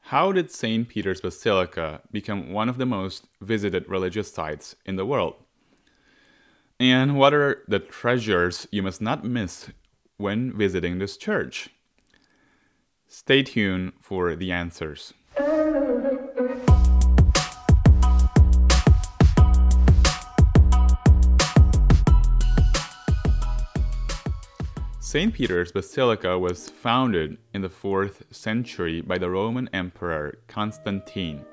How did St. Peter's Basilica become one of the most visited religious sites in the world? And what are the treasures you must not miss when visiting this church? Stay tuned for the answers. St. Peter's Basilica was founded in the 4th century by the Roman Emperor Constantine.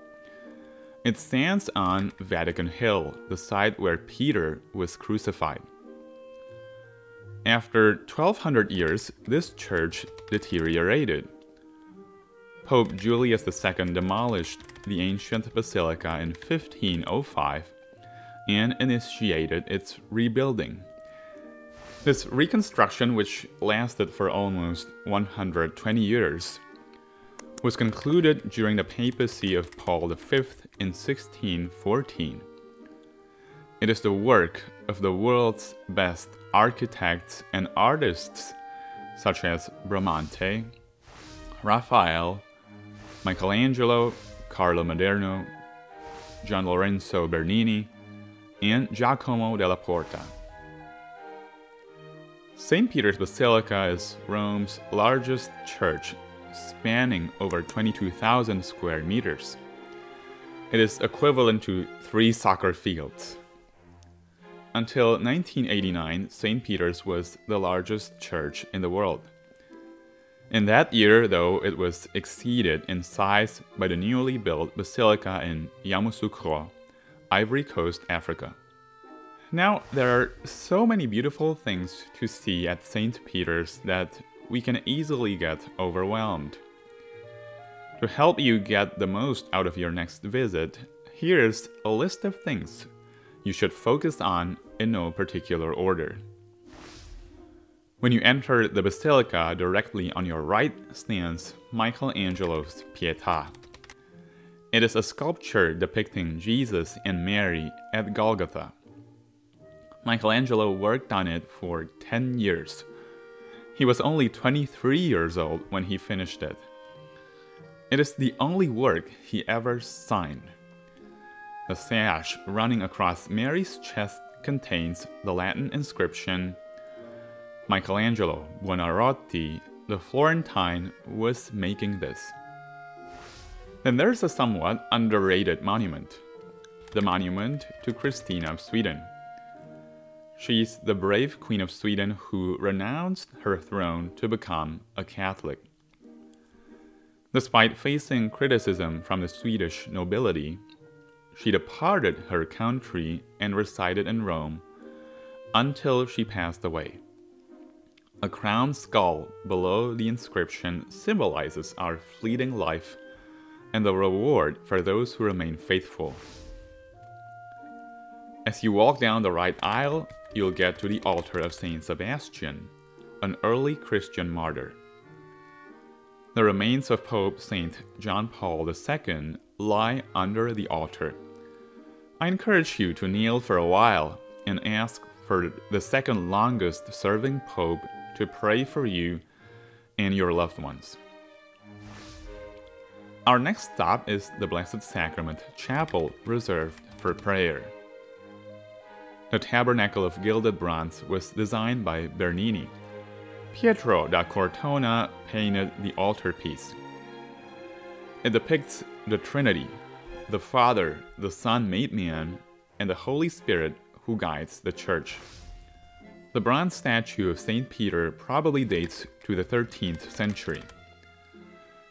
It stands on Vatican Hill, the site where Peter was crucified. After 1200 years, this church deteriorated. Pope Julius II demolished the ancient basilica in 1505 and initiated its rebuilding. This reconstruction, which lasted for almost 120 years, was concluded during the papacy of Paul V in 1614. It is the work of the world's best architects and artists, such as Bramante, Raphael, Michelangelo, Carlo Maderno, Gian Lorenzo Bernini, and Giacomo della Porta. St. Peter's Basilica is Rome's largest church, spanning over 22,000 square meters. It is equivalent to 3 soccer fields. Until 1989, St. Peter's was the largest church in the world. In that year, though, it was exceeded in size by the newly built basilica in Yamoussoukro, Ivory Coast, Africa. Now, there are so many beautiful things to see at St. Peter's that we can easily get overwhelmed. To help you get the most out of your next visit, here's a list of things you should focus on in no particular order. When you enter the basilica, directly on your right stands Michelangelo's Pietà. It is a sculpture depicting Jesus and Mary at Golgotha. Michelangelo worked on it for 10 years. He was only 23 years old when he finished it. It is the only work he ever signed. The sash running across Mary's chest contains the Latin inscription, Michelangelo Buonarroti, the Florentine, was making this. Then there's a somewhat underrated monument, the monument to Christina of Sweden. She's the brave Queen of Sweden who renounced her throne to become a Catholic. Despite facing criticism from the Swedish nobility, she departed her country and resided in Rome until she passed away. A crowned skull below the inscription symbolizes our fleeting life and the reward for those who remain faithful. As you walk down the right aisle, you'll get to the altar of Saint Sebastian, an early Christian martyr. The remains of Pope St. John Paul II lie under the altar. I encourage you to kneel for a while and ask for the second longest serving Pope to pray for you and your loved ones. Our next stop is the Blessed Sacrament Chapel, reserved for prayer. The tabernacle of gilded bronze was designed by Bernini. Pietro da Cortona painted the altarpiece. It depicts the Trinity, the Father, the Son made man, and the Holy Spirit who guides the Church. The bronze statue of St. Peter probably dates to the 13th century.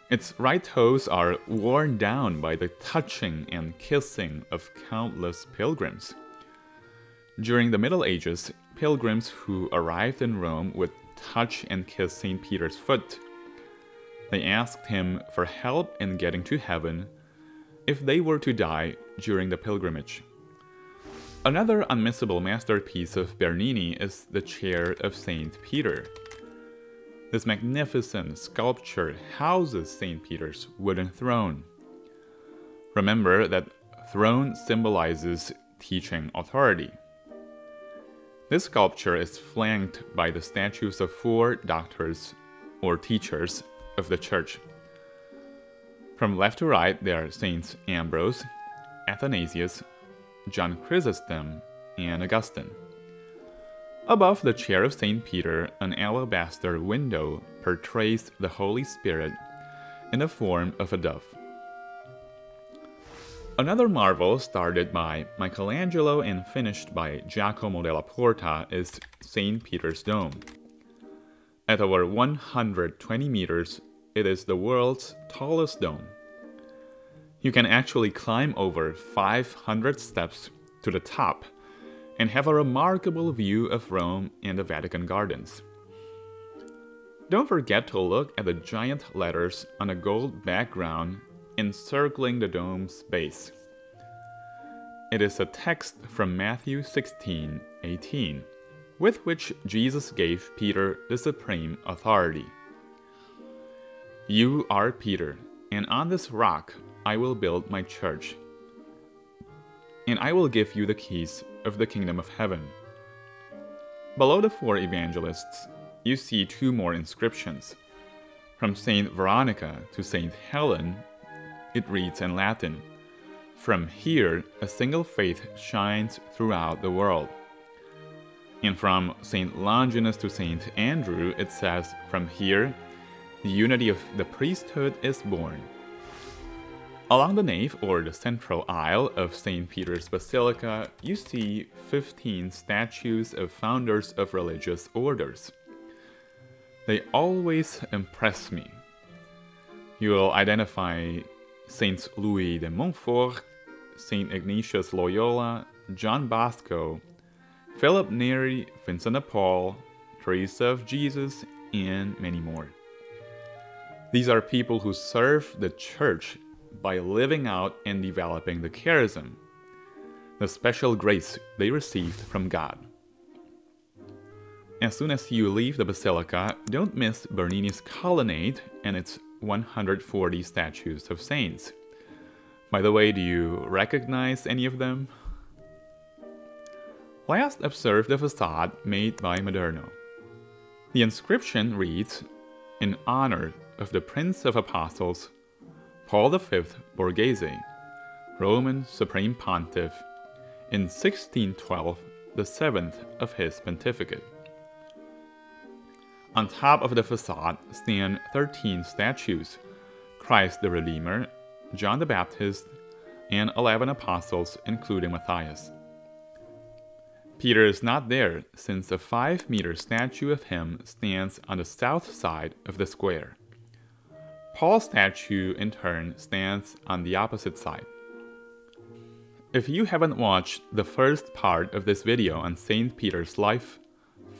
Its right toes are worn down by the touching and kissing of countless pilgrims. During the Middle Ages, pilgrims who arrived in Rome would touch and kiss St. Peter's foot. They asked him for help in getting to heaven if they were to die during the pilgrimage. Another unmissable masterpiece of Bernini is the Chair of St. Peter. This magnificent sculpture houses St. Peter's wooden throne. Remember that throne symbolizes teaching authority. This sculpture is flanked by the statues of 4 doctors or teachers of the Church. From left to right, there are Saints Ambrose, Athanasius, John Chrysostom, and Augustine. Above the chair of St. Peter, an alabaster window portrays the Holy Spirit in the form of a dove. Another marvel started by Michelangelo and finished by Giacomo della Porta is St. Peter's Dome. At over 120 meters, it is the world's tallest dome. You can actually climb over 500 steps to the top and have a remarkable view of Rome and the Vatican Gardens. Don't forget to look at the giant letters on a gold background encircling the dome's base. It is a text from Matthew 16:18, with which Jesus gave Peter the supreme authority. "You are Peter, and on this rock I will build my church, and I will give you the keys of the kingdom of heaven." Below the four evangelists, you see two more inscriptions. From Saint Veronica to Saint Helen, it reads in Latin, "From here a single faith shines throughout the world." And from Saint Longinus to Saint Andrew, it says, "From here the unity of the priesthood is born." Along the nave or the central aisle of St. Peter's Basilica, you see 15 statues of founders of religious orders. They always impress me. You will identify Saints Louis de Montfort, Saint Ignatius Loyola, John Bosco, Philip Neri, Vincent de Paul, Teresa of Jesus, and many more. These are people who serve the Church by living out and developing the charism, the special grace they received from God. As soon as you leave the Basilica, don't miss Borghese Colonnade and its 140 statues of saints. By the way, do you recognize any of them? Last, observe the facade made by Moderno. The inscription reads, "In honor of the Prince of Apostles, Paul V Borghese, Roman Supreme Pontiff, in 1612, the 7th of his pontificate." On top of the facade stand 13 statues, Christ the Redeemer, John the Baptist, and 11 apostles, including Matthias. Peter is not there, since a 5-meter statue of him stands on the south side of the square. Paul's statue, in turn, stands on the opposite side. If you haven't watched the first part of this video on St. Peter's life,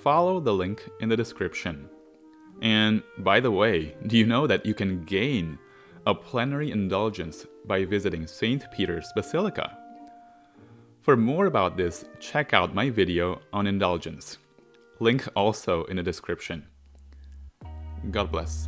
follow the link in the description. And by the way, do you know that you can gain a plenary indulgence by visiting St. Peter's Basilica? For more about this, check out my video on indulgence. Link also in the description. God bless.